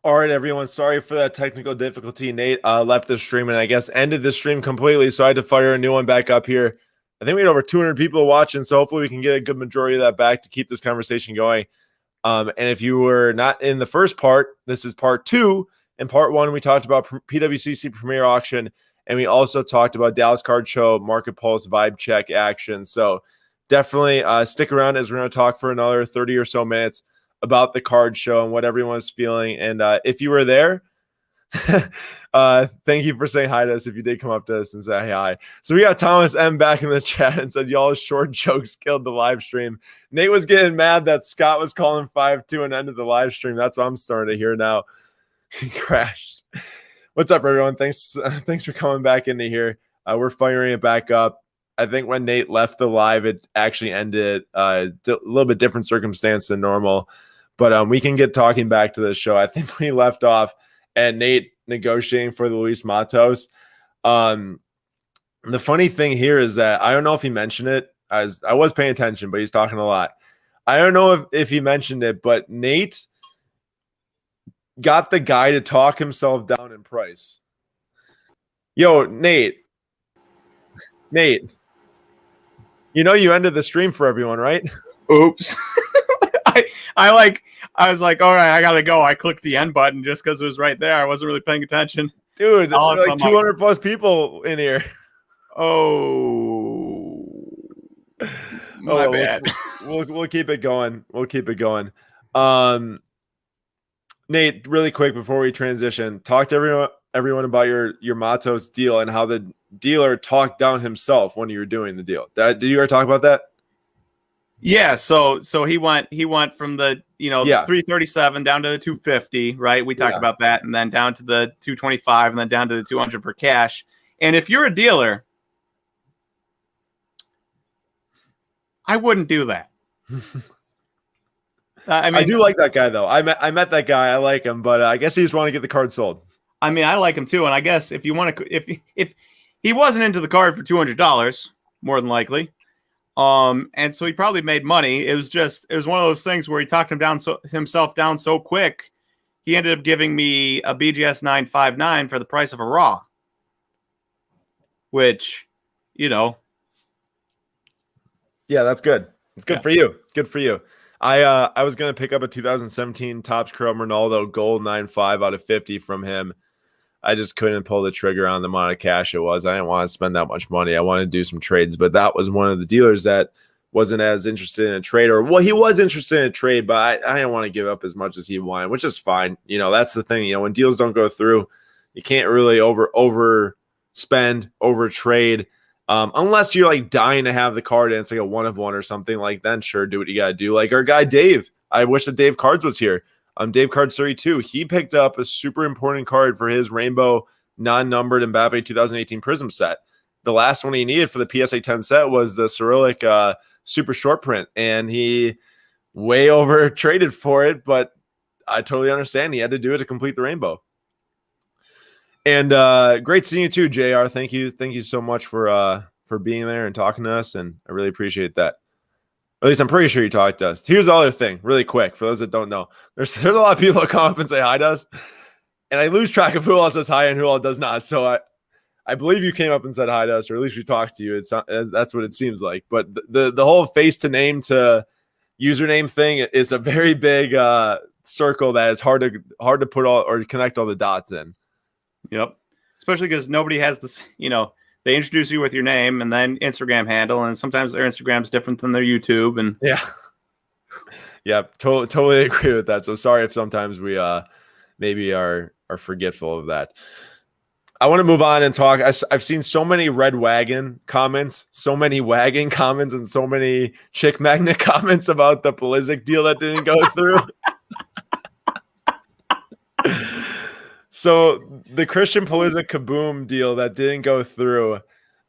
All right, everyone. Sorry for that technical difficulty. Nate left the stream and I guess ended the stream completely. So I had to fire a new one back up here. I think we had over 200 people watching. So hopefully we can get a good majority of that back to keep this conversation going. And if you were not in the first part, this is part two. In part one, we talked about PWCC Premier Auction. And we also talked about Dallas Card Show, Market Pulse, Vibe Check action. So definitely stick around as we're going to talk for another 30 or so minutes about the card show and what everyone's feeling. And if you were there, thank you for saying hi to us if you did come up to us and say hi. So we got Thomas M back in the chat and said, y'all's short jokes killed the live stream. Nate was getting mad that Scott was calling 5-2 and ended the live stream. That's what I'm starting to hear now. He crashed. What's up, everyone? Thanks for coming back into here. We're firing it back up. I think when Nate left the live, it actually ended a little bit different circumstance than normal. But we can get talking back to the show. I think we left off at Nate negotiating for the Luis Matos. The funny thing here is that I don't know if he mentioned it. I was paying attention, but he's talking a lot. I don't know if he mentioned it, but Nate got the guy to talk himself down in price. Yo, Nate, you know you ended the stream for everyone, right? Oops. I was like, all right, I gotta go. I clicked the end button just because it was right there. I wasn't really paying attention. Dude, like 200 plus people in here. Oh, my bad. We'll keep it going. We'll keep it going. Nate, really quick before we transition, talk to everyone about your Matos deal and how the dealer talked down himself when you were doing the deal. Did you ever talk about that? Yeah, so he went from the 337 down to the 250, right? We talked about that, and then down to the 225, and then down to the 200 for cash. And if you're a dealer, I wouldn't do that. I do like that guy though. I met that guy. I like him, but I guess he just want to get the card sold. I mean, I like him too, and I guess if you want to, if he wasn't into the card for $200, more than likely. And so he probably made money. It was one of those things where he talked himself down so quick, he ended up giving me a BGS 959 for the price of a raw, which, yeah, that's good. It's good for you. Good for you. I was gonna pick up a 2017 Topps Chrome Ronaldo Gold 9.5 out of 50 from him. I just couldn't pull the trigger on the amount of cash it was. I didn't want to spend that much money. I wanted to do some trades, but that was one of the dealers that wasn't as interested in a trade. Or, well, he was interested in a trade, but I didn't want to give up as much as he wanted, which is fine. That's the thing. When deals don't go through, you can't really overspend, over trade. Unless you're like dying to have the card and it's like a 1-of-1 or something like that, sure, do what you got to do. Like our guy Dave. I wish that Dave Cards was here. Dave Cards 32, he picked up a super important card for his rainbow non-numbered Mbappe 2018 Prism set. The last one he needed for the PSA 10 set was the Cyrillic super short print, and he way over traded for it, but I totally understand. He had to do it to complete the rainbow. And great seeing you too, JR. Thank you so much for being there and talking to us, and I really appreciate that. At least I'm pretty sure you talked to us. Here's the other thing, really quick, for those that don't know. There's a lot of people that come up and say hi to us, and I lose track of who all says hi and who all does not. So I believe you came up and said hi to us, or at least we talked to you. That's what it seems like. But the whole face to name to username thing is a very big circle that is hard to put all or connect all the dots in. Yep. Especially because nobody has this, they introduce you with your name and then Instagram handle, and sometimes their Instagram's different than their YouTube. And yeah, totally agree with that. So sorry if sometimes we maybe are forgetful of that. I want to move on and talk. I've seen so many red wagon comments, so many wagon comments, and so many chick magnet comments about the Pulisic deal that didn't go through. So the Christian Pulisic Kaboom deal that didn't go through,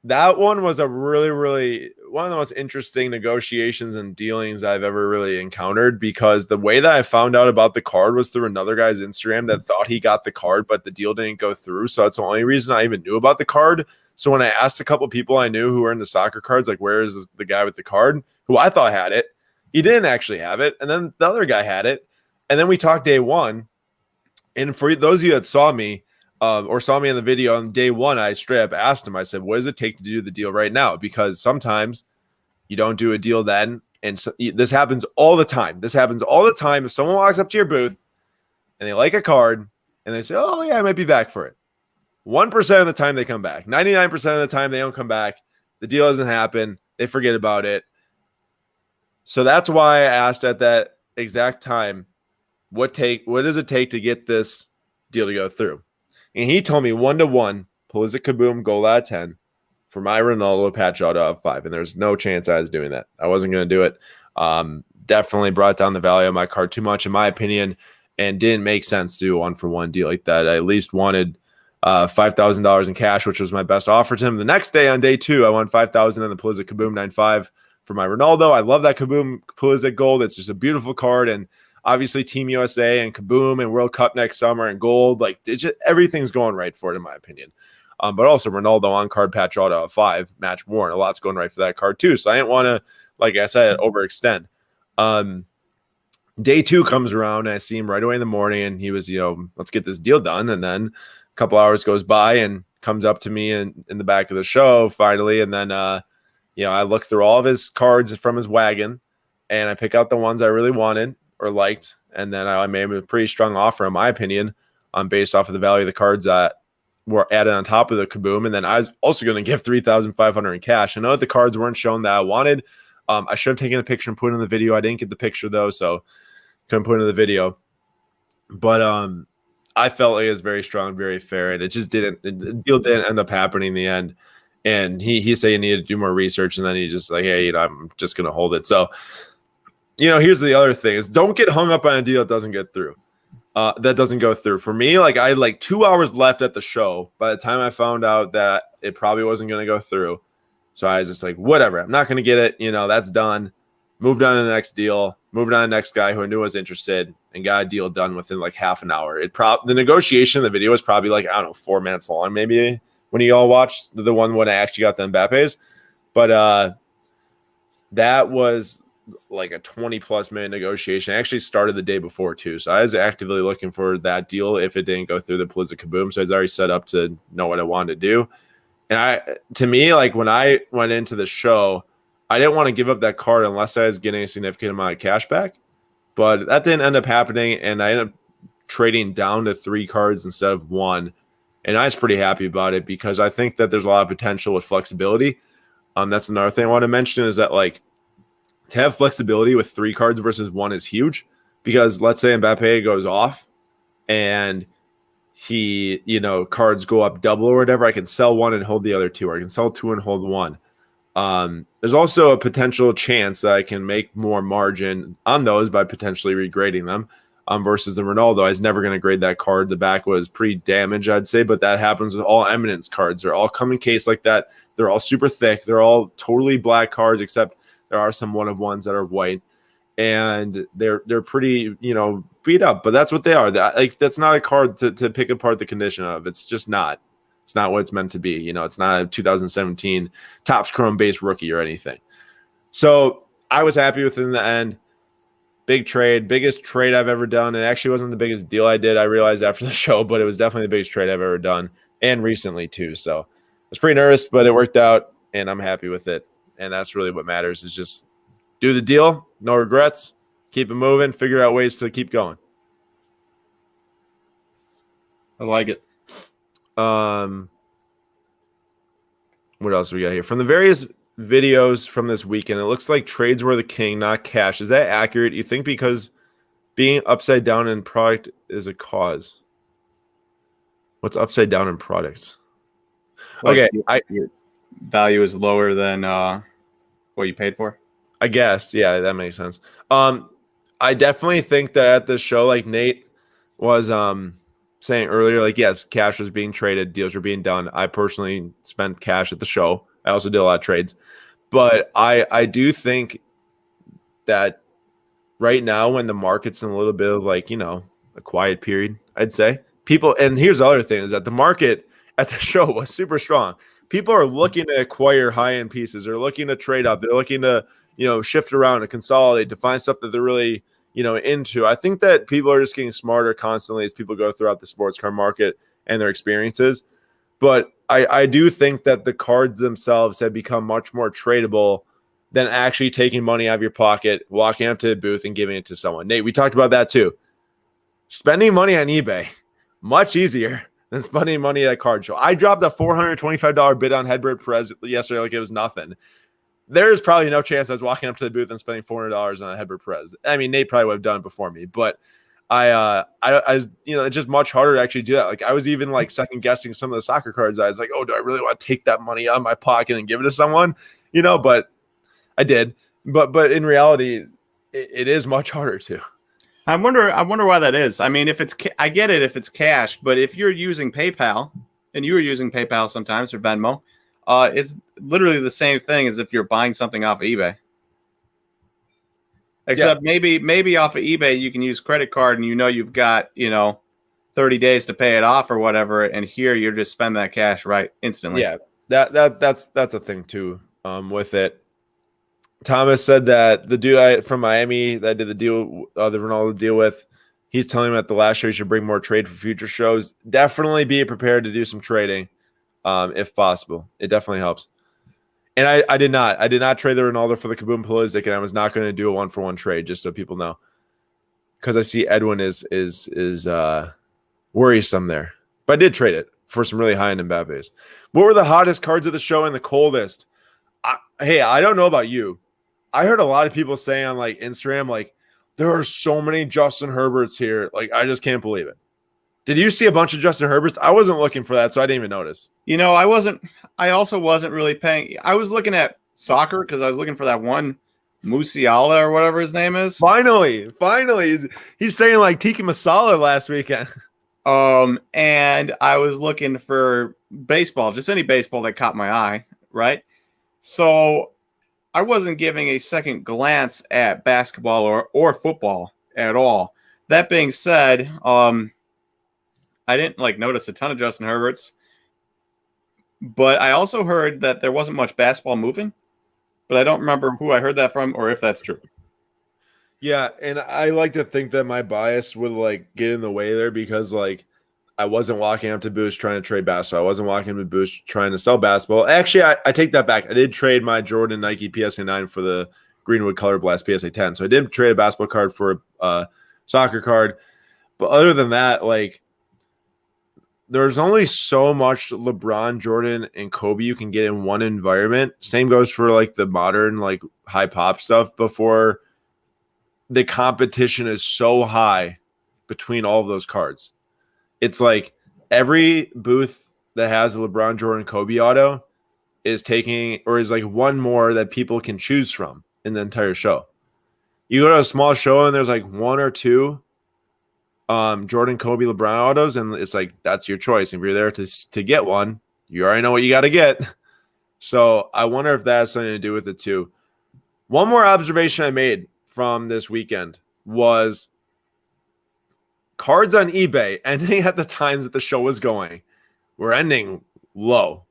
that one was a really, really one of the most interesting negotiations and dealings I've ever really encountered, because the way that I found out about the card was through another guy's Instagram that thought he got the card, but the deal didn't go through. So that's the only reason I even knew about the card. So when I asked a couple people I knew who were into soccer cards, like, where is the guy with the card, who I thought had it, he didn't actually have it. And then the other guy had it. And then we talked day one. And for those of you that saw me or saw me in the video on day one, I straight up asked him, I said, what does it take to do the deal right now? Because sometimes you don't do a deal then. And so, this happens all the time. This happens all the time. If someone walks up to your booth and they like a card and they say, oh, yeah, I might be back for it. 1% of the time they come back. 99% of the time they don't come back. The deal doesn't happen. They forget about it. So that's why I asked at that exact time, what does it take to get this deal to go through? And he told me 1-to-1, Pulisic Kaboom, goal out of 10 for my Ronaldo patch auto of 5. And there's no chance I was doing that. I wasn't going to do it. Definitely brought down the value of my card too much, in my opinion, and didn't make sense to do a 1-for-1 deal like that. I at least wanted $5,000 in cash, which was my best offer to him. The next day on day 2, I won $5,000 in the Pulisic Kaboom 9.5 for my Ronaldo. I love that Kaboom Pulisic gold. It's just a beautiful card. And obviously Team USA and Kaboom and World Cup next summer and gold, like it's just, everything's going right for it, in my opinion. But also Ronaldo on card patch auto of 5, match worn. A lot's going right for that card too. So I didn't want to, like I said, overextend. Day 2 comes around and I see him right away in the morning and he was, let's get this deal done. And then a couple hours goes by and comes up to me in the back of the show finally. And then, I look through all of his cards from his wagon and I pick out the ones I really wanted or liked. And then I made him a pretty strong offer, in my opinion, based off of the value of the cards that were added on top of the Kaboom. And then I was also going to give $3,500 in cash. I know that the cards weren't shown that I wanted. I should have taken a picture and put it in the video. I didn't get the picture though, so couldn't put it in the video. But I felt like it was very strong, very fair, and it just didn't. The deal didn't end up happening in the end. And he said he needed to do more research, and then he just like, hey, I'm just going to hold it. So, here's the other thing: is don't get hung up on a deal that doesn't get through. That doesn't go through. For me, like I had 2 hours left at the show by the time I found out that it probably wasn't going to go through. So I was just like, whatever, I'm not going to get it. That's done. Moved on to the next deal. Moved on to the next guy who I knew was interested and got a deal done within half an hour. The negotiation in the video was probably 4 minutes long, maybe, when you all watched the one when I actually got the Mbappe's. But that was like a 20+ minute negotiation. I actually started the day before too. So I was actively looking for that deal if it didn't go through the Pulisic Kaboom. So I was already set up to know what I wanted to do. And when I went into the show, I didn't want to give up that card unless I was getting a significant amount of cash back. But that didn't end up happening. And I ended up trading down to 3 cards instead of 1. And I was pretty happy about it because I think that there's a lot of potential with flexibility. That's another thing I want to mention is that to have flexibility with 3 cards versus 1 is huge, because let's say Mbappe goes off and he, cards go up double or whatever, I can sell 1 and hold the other 2, or I can sell 2 and hold 1. There's also a potential chance that I can make more margin on those by potentially regrading them. Versus the Ronaldo, I was never going to grade that card. The back was pretty damaged, I'd say, but that happens with all Eminence cards. They're all come in case like that. They're all super thick. They're all totally black cards, except there are some 1-of-1s that are white, and they're pretty, beat up. But that's what they are. That's not a card to pick apart the condition of. It's just not. It's not what it's meant to be. It's not a 2017 Topps Chrome base rookie or anything. So I was happy with it in the end. Big trade, biggest trade I've ever done. It actually wasn't the biggest deal I did, I realized after the show, but it was definitely the biggest trade I've ever done, and recently too. So I was pretty nervous, but it worked out, and I'm happy with it. And that's really what matters, is just do the deal, no regrets, keep it moving, figure out ways to keep going. I like it. What else we got here? From the various videos from this weekend, it looks like trades were the king, not cash. Is that accurate? You think because being upside down in product is a cause? What's upside down in products? Okay, your value is lower than what you paid for. I guess, yeah, that makes sense. I definitely think that at this show, like Nate was saying earlier, yes, cash was being traded, deals were being done. I personally spent cash at the show. I also did a lot of trades. But I do think that right now, when the market's in a little bit of a quiet period, I'd say people, and here's the other thing, is that the market at the show was super strong. People are looking to acquire high-end pieces. They're looking to trade up. They're looking to, shift around and consolidate to find stuff that they're really, into. I think that people are just getting smarter constantly as people go throughout the sports card market and their experiences. But I do think that the cards themselves have become much more tradable than actually taking money out of your pocket, walking up to the booth and giving it to someone. Nate, we talked about that too. Spending money on eBay, much easier than spending money at a card show. I dropped a $425 bid on Hedbert Perez yesterday like it was nothing. There's probably no chance I was walking up to the booth and spending $400 on a Hedbert Perez. I mean, Nate probably would have done it before me, but I it's just much harder to actually do that. Like I was even like second guessing some of the soccer cards. I was like, oh, do I really want to take that money out of my pocket and give it to someone? But I did. But in reality, it is much harder to. I wonder why that is. I mean, I get it if it's cash, but if you're using PayPal, and you were using PayPal sometimes or Venmo, it's literally the same thing as if you're buying something off of eBay. Except maybe off of eBay you can use credit card and you've got 30 days to pay it off or whatever, and here you're just spending that cash right instantly. Yeah, that's a thing too. With it. Thomas said that the dude from Miami that I did the Ronaldo deal with, he's telling him at the last show he should bring more trade for future shows. Definitely be prepared to do some trading, if possible. It definitely helps. And I did not trade the Ronaldo for the Kaboom Pulisic, and I was not going to do a 1-for-1 trade, just so people know, because I see Edwin is worrisome there. But I did trade it for some really high-end Mbappe's. What were the hottest cards of the show and the coldest? I don't know about you. I heard a lot of people saying on like Instagram, like, there are so many Justin Herberts here. Like, I just can't believe it. Did you see a bunch of Justin Herberts? I wasn't looking for that, so I didn't even notice. I also wasn't really paying. I was looking at soccer because I was looking for that one Musiala or whatever his name is. Finally. He's saying like Tiki Masala last weekend. And I was looking for baseball, just any baseball that caught my eye, right? So I wasn't giving a second glance at basketball or football at all. That being said, I didn't notice a ton of Justin Herberts, but I also heard that there wasn't much basketball moving, but I don't remember who I heard that from or if that's true. Yeah, and I like to think that my bias would get in the way there because I wasn't walking up to Boost trying to trade basketball. I wasn't walking up to Boost trying to sell basketball. Actually, I take that back. I did trade my Jordan Nike PSA 9 for the Greenwood Color Blast PSA 10. So I did trade a basketball card for a soccer card. But other than that, there's only so much LeBron, Jordan, and Kobe you can get in one environment. Same goes for the modern high pop stuff before the competition is so high between all of those cards. It's every booth that has a LeBron, Jordan, Kobe auto is taking or is one more that people can choose from in the entire show. You go to a small show and there's one or two Jordan, Kobe, LeBron autos, and it's that's your choice. If you're there to get one, you already know what you got to get. So I wonder if that has something to do with it too. One more observation I made from this weekend was cards on eBay ending at the times that the show was going were ending low.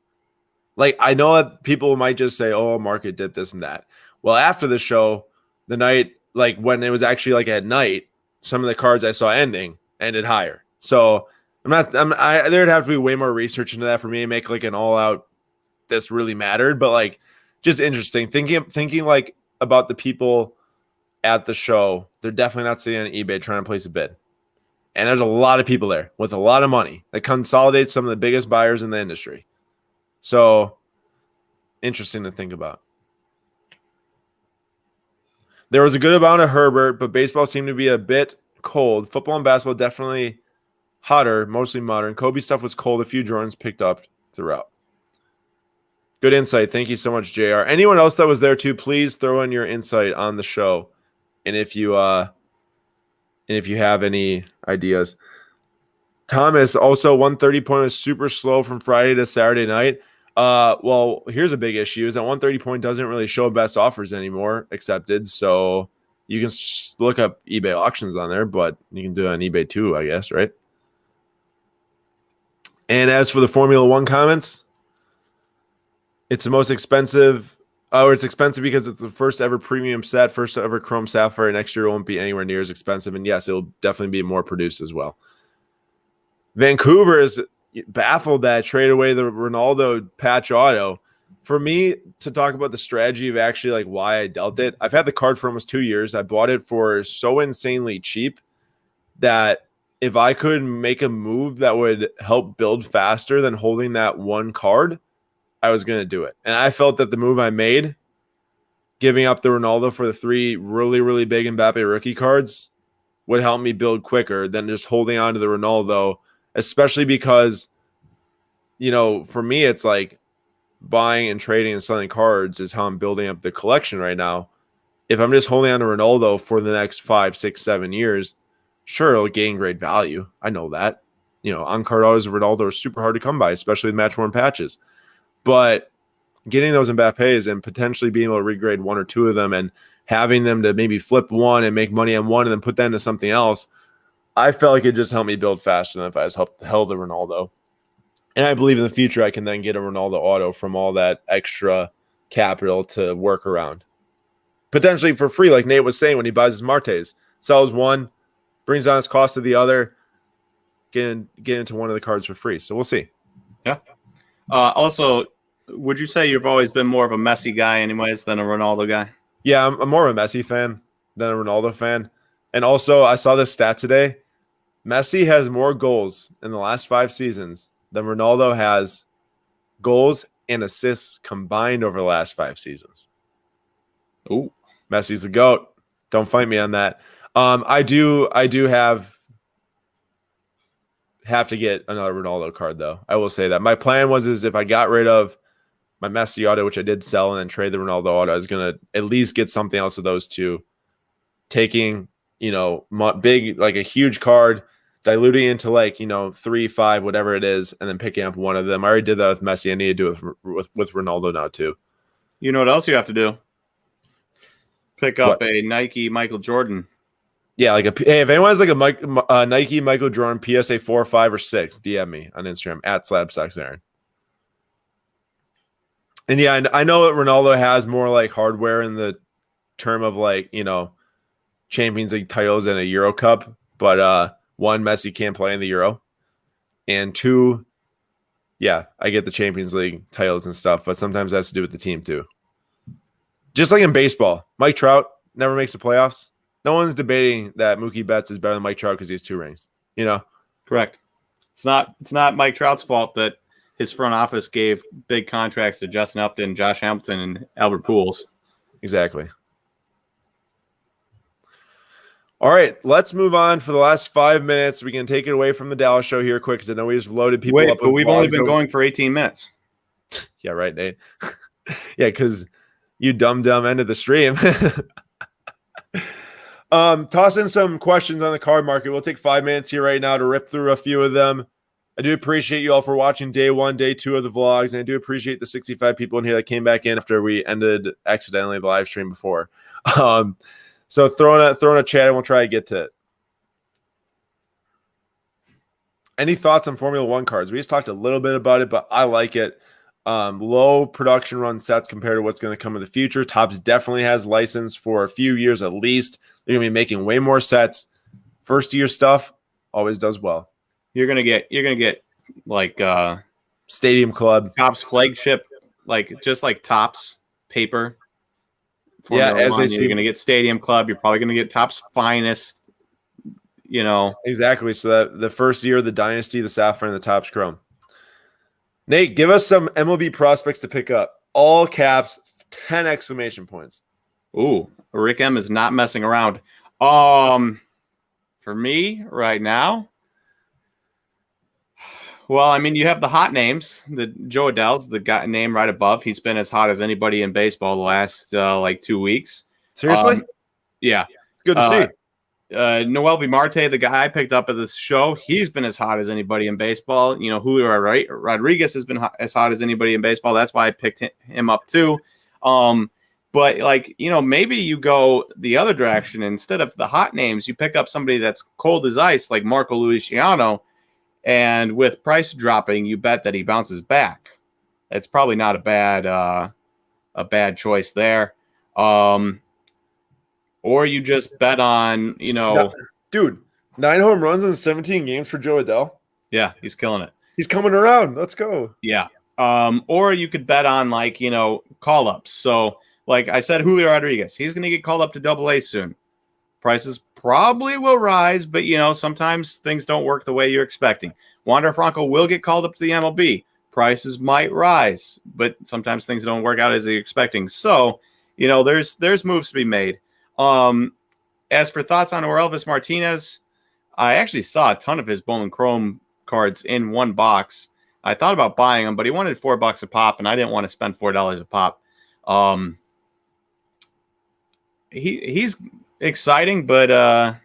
I know that people might just say, oh, market dip, this and that. Well, after the show, the night, when it was actually at night, some of the cards I saw ended higher. So there'd have to be way more research into that for me to make an all out, this really mattered, but just interesting thinking about the people at the show. They're definitely not sitting on eBay trying to place a bid. And there's a lot of people there with a lot of money that consolidates some of the biggest buyers in the industry. So interesting to think about. There was a good amount of Herbert, but baseball seemed to be a bit cold. Football and basketball definitely hotter, mostly modern. Kobe stuff was cold. A few Jordans picked up throughout. Good insight. Thank you so much, JR. Anyone else that was there too, please throw in your insight on the show. And if you have any ideas. Thomas, also 130 point was super slow from Friday to Saturday night. Well, here's a big issue is that 130 point doesn't really show best offers anymore accepted. So you can look up eBay auctions on there, but you can do it on eBay too, I guess, right? And as for the Formula One comments, it's the most expensive Oh, it's expensive because it's the first ever premium set, first ever Chrome Sapphire. Next year it won't be anywhere near as expensive. And yes, it'll definitely be more produced as well. Vancouver is baffled that I traded away the Ronaldo patch auto. For me to talk about the strategy of actually like why I dealt it, I've had the card for almost 2 years. I bought it for so insanely cheap that if I could make a move that would help build faster than holding that one card, I was going to do it. And I felt that the move I made, giving up the Ronaldo for the 3 really, really big Mbappe rookie cards, would help me build quicker than just holding on to the Ronaldo, especially because, for me, it's like buying and trading and selling cards is how I'm building up the collection right now. If I'm just holding on to Ronaldo for the next 5, 6, 7 years, sure, it'll gain great value. I know that. On-card autos of Ronaldo are super hard to come by, especially with match-worn patches. But getting those Mbappes and potentially being able to regrade 1 or 2 of them and having them to maybe flip one and make money on one and then put that into something else, I felt like it just helped me build faster than if I just held the Ronaldo. And I believe in the future I can then get a Ronaldo auto from all that extra capital to work around. Potentially for free, like Nate was saying when he buys his Martes. Sells one, brings down his cost of the other, get into one of the cards for free. So we'll see. Yeah. Also, would you say you've always been more of a Messi guy anyways than a Ronaldo guy? Yeah, I'm more of a Messi fan than a Ronaldo fan. And also, I saw this stat today. Messi has more goals in the last 5 seasons than Ronaldo has goals and assists combined over the last 5 seasons. Ooh. Messi's the GOAT. Don't fight me on that. I do have to get another Ronaldo card, though. I will say that. My plan was if I got rid of my Messi auto, which I did sell, and then trade the Ronaldo auto, I was going to at least get something else of those two. Taking, big, like a huge card, diluting into 3, 5, whatever it is, and then picking up one of them. I already did that with Messi. I need to do it with Ronaldo now, too. You know what else you have to do? Pick up a Nike Michael Jordan. Yeah, hey, if anyone has a Nike Michael Jordan PSA 4, 5, or 6, DM me on Instagram @SlabStocksAaron. And yeah, I know that Ronaldo has more like hardware in the term of Champions League titles and a Euro Cup, but 1, Messi can't play in the Euro, and 2, yeah, I get the Champions League titles and stuff, but sometimes that has to do with the team too. Just like in baseball, Mike Trout never makes the playoffs. No one's debating that Mookie Betts is better than Mike Trout because he has 2 rings. Correct. It's not Mike Trout's fault that his front office gave big contracts to Justin Upton, Josh Hamilton, and Albert Pujols. Exactly. All right, let's move on for the last 5 minutes. We can take it away from the Dallas show here quick because I know we just loaded people up. But we've only been going for 18 minutes. Yeah, right, Nate. Yeah, because you dumb ended the stream. Toss in some questions on the card market. We'll take 5 minutes here right now to rip through a few of them. I do appreciate you all for watching day 1, day 2 of the vlogs, and I do appreciate the 65 people in here that came back in after we ended accidentally the live stream before. So throw in a chat and we'll try to get to it. Any thoughts on Formula 1 cards? We just talked a little bit about it, but I like it. Low production run sets compared to what's going to come in the future. Topps definitely has license for a few years at least. They're going to be making way more sets. First year stuff always does well. You're gonna get like Stadium Club, Topps flagship, just like Topps paper. Formula as they see, you're gonna get Stadium Club. You're probably gonna get Topps finest. Exactly. So that the first year, the Dynasty, the Sapphire, and the Topps Chrome. Nate, give us some MLB prospects to pick up. All caps, 10 exclamation points. Ooh, Rick M is not messing around. For me right now, well, I mean, you have the hot names. The Joe Adell's the guy name right above. He's been as hot as anybody in baseball the last 2 weeks. Seriously? Yeah. It's good to see. Noel V. Marte, the guy I picked up at this show, he's been as hot as anybody in baseball. Julio Rodriguez has been as hot as anybody in baseball. That's why I picked him up too. But maybe you go the other direction. Instead of the hot names, you pick up somebody that's cold as ice, like Marco Luciano. And with price dropping, you bet that he bounces back. It's probably not a bad a bad choice there. Or you just bet on, Dude, 9 home runs in 17 games for Joe Adell. Yeah, he's killing it. He's coming around. Let's go. Yeah. Or you could bet on call ups. So like I said, Julio Rodriguez, he's going to get called up to Double-A soon. Prices probably will rise, but sometimes things don't work the way you're expecting. Wander Franco will get called up to the MLB. Prices might rise, but sometimes things don't work out as you're expecting. So, there's moves to be made. As for thoughts on Orelvis Martinez, I actually saw a ton of his Bowman Chrome cards in one box. I thought about buying them, but he wanted $4 a pop, and I didn't want to spend $4 a pop. He's exciting, but I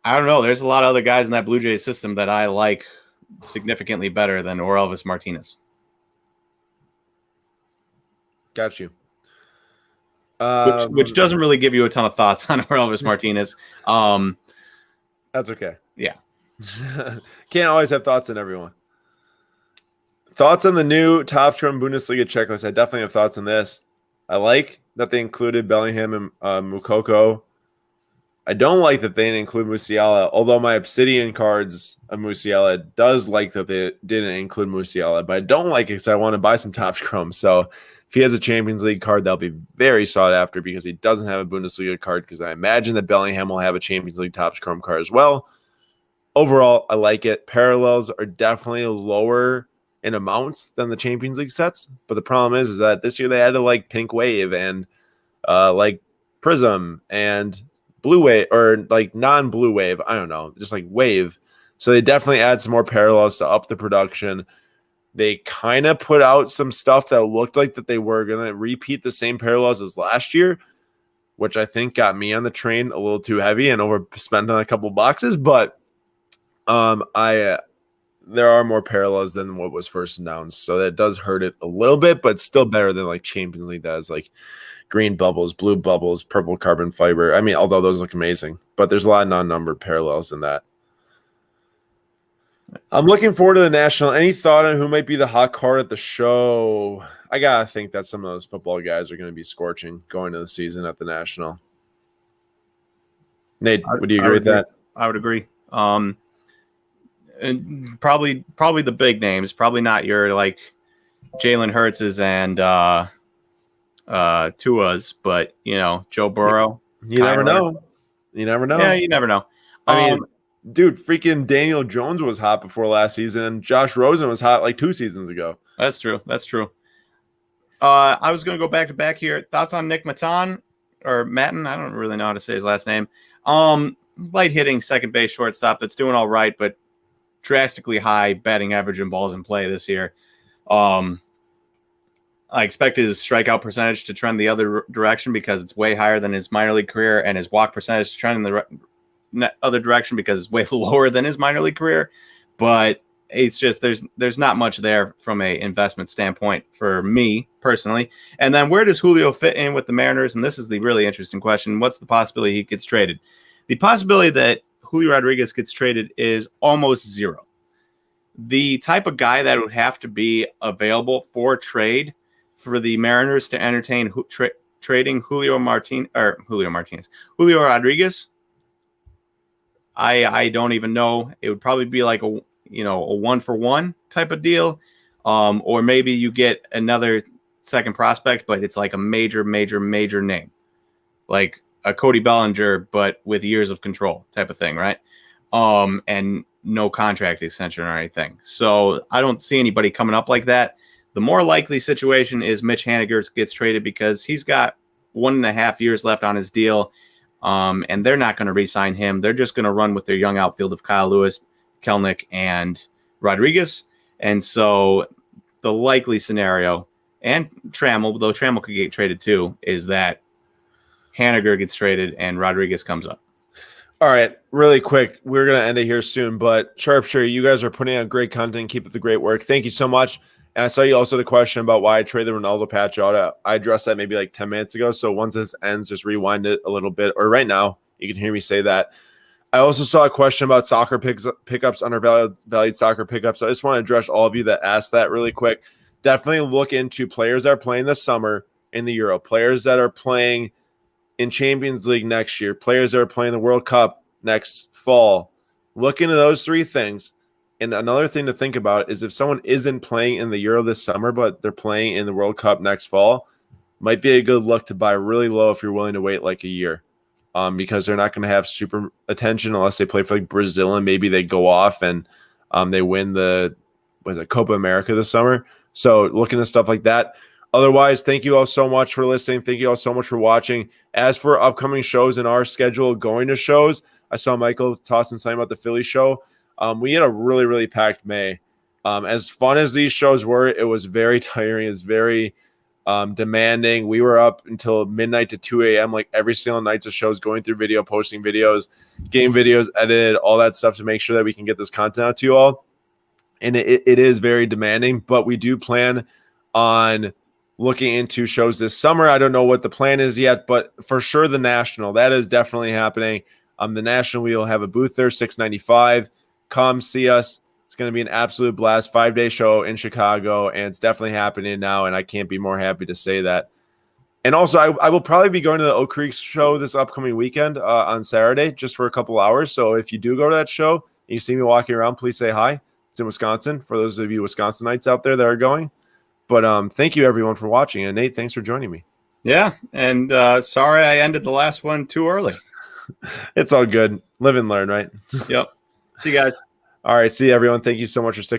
don't know. There's a lot of other guys in that Blue Jays system that I like significantly better than Orelvis Martinez. Got you. Which doesn't really give you a ton of thoughts on Orelvis Martinez. That's okay. Yeah. Can't always have thoughts on everyone. Thoughts on the new Top Scrum Bundesliga checklist? I definitely have thoughts on this. I like that they included Bellingham and Mukoko. I don't like that they didn't include Musiala, although my Obsidian cards of Musiala does like that they didn't include Musiala, but I don't like it because I want to buy some Top Scrum. So if he has a Champions League card, that'll be very sought after because he doesn't have a Bundesliga card, because I imagine that Bellingham will have a Champions League Top Scrum card as well. Overall, I like it. Parallels are definitely lower in amounts than the Champions League sets, but the problem is that this year they added like Pink Wave and like Prism and Blue Wave, or like non-Blue Wave. I don't know, just like Wave. So they definitely add some more parallels to up the production. They kind of put out some stuff that looked like that they were going to repeat the same parallels as last year, which I think got me on the train a little too heavy and overspent on a couple boxes. But there are more parallels than what was first announced, so that does hurt it a little bit, but still better than like Champions League does, like green bubbles, blue bubbles, purple carbon fiber. I mean, although those look amazing, but there's a lot of non-numbered parallels in that. I'm looking forward to the National. Any thought on who might be the hot card at the show? I gotta think that some of those football guys are going to be scorching going into the season at the National. Nate, would you agree with that? I would agree. And probably the big names, probably not your like Jalen Hurts's and Tua's, but Joe Burrow. You never know. You never know. Yeah, you never know. I mean, dude, freaking Daniel Jones was hot before last season, and Josh Rosen was hot like 2 seasons ago. That's true. I was going to go back to back here. Thoughts on Nick Maton or Maton? I don't really know how to say his last name. Light hitting second base shortstop that's doing all right, but drastically high batting average and balls in play this year. I expect his strikeout percentage to trend the other direction because it's way higher than his minor league career, and his walk percentage to trend in the other direction because it's way lower than his minor league career. But it's just there's not much there from a investment standpoint for me personally. And then where does Julio fit in with the Mariners? And this is the really interesting question. What's the possibility he gets traded? The possibility that Julio Rodriguez gets traded is almost zero. The type of guy that would have to be available for trade for the Mariners to entertain trading Julio Rodriguez, I don't even know. It would probably be like a 1-for-1 type of deal, or maybe you get another second prospect, but it's like a major name, like a Cody Bellinger, but with years of control type of thing, right? And no contract extension or anything. So I don't see anybody coming up like that. The more likely situation is Mitch Haniger gets traded because he's got 1.5 years left on his deal, and they're not going to re-sign him. They're just going to run with their young outfield of Kyle Lewis, Kelnick, and Rodriguez. And so the likely scenario, and Trammell, though Trammell could get traded too, is that Haniger gets traded and Rodriguez comes up. All right, really quick. We're going to end it here soon, but Sharpshire, you guys are putting out great content. Keep up the great work. Thank you so much. And I saw you also the question about why I traded the Ronaldo patch out. I addressed that maybe like 10 minutes ago. So once this ends, just rewind it a little bit. Or right now, you can hear me say that. I also saw a question about soccer pickups, undervalued soccer pickups. I just want to address all of you that asked that really quick. definitely look into players that are playing this summer in the Euro, players that are playing in Champions League next year, players that are playing the World Cup next fall. Look into those three things. And another thing to think about is if someone isn't playing in the Euro this summer, but they're playing in the World Cup next fall, might be a good look to buy really low if you're willing to wait like a year, because they're not going to have super attention unless they play for like Brazil and maybe they go off and they win the Copa America this summer. So looking at stuff like that. Otherwise, thank you all so much for listening. Thank you all so much for watching. As for upcoming shows in our schedule going to shows, I saw Michael tossing something about the Philly show. We had a really, really packed May. As fun as these shows were, it was very tiring. It's very demanding. We were up until midnight to 2 a.m. like every single night of shows, going through video, posting videos, getting videos edited, all that stuff to make sure that we can get this content out to you all. And it is very demanding, but we do plan on looking into shows this summer. I don't know what the plan is yet, but for sure the National, that is definitely happening. The National, we will have a booth there, $6.95. Come see us. It's going to be an absolute blast. 5-day show in Chicago, and it's definitely happening now, and I can't be more happy to say that. And also, I will probably be going to the Oak Creek show this upcoming weekend on Saturday just for a couple hours. So if you do go to that show and you see me walking around, please say hi. It's in Wisconsin for those of you Wisconsinites out there that are going. But thank you, everyone, for watching. And, Nate, thanks for joining me. Yeah, and sorry I ended the last one too early. It's all good. Live and learn, right? Yep. See you guys. All right. See you, everyone. Thank you so much for sticking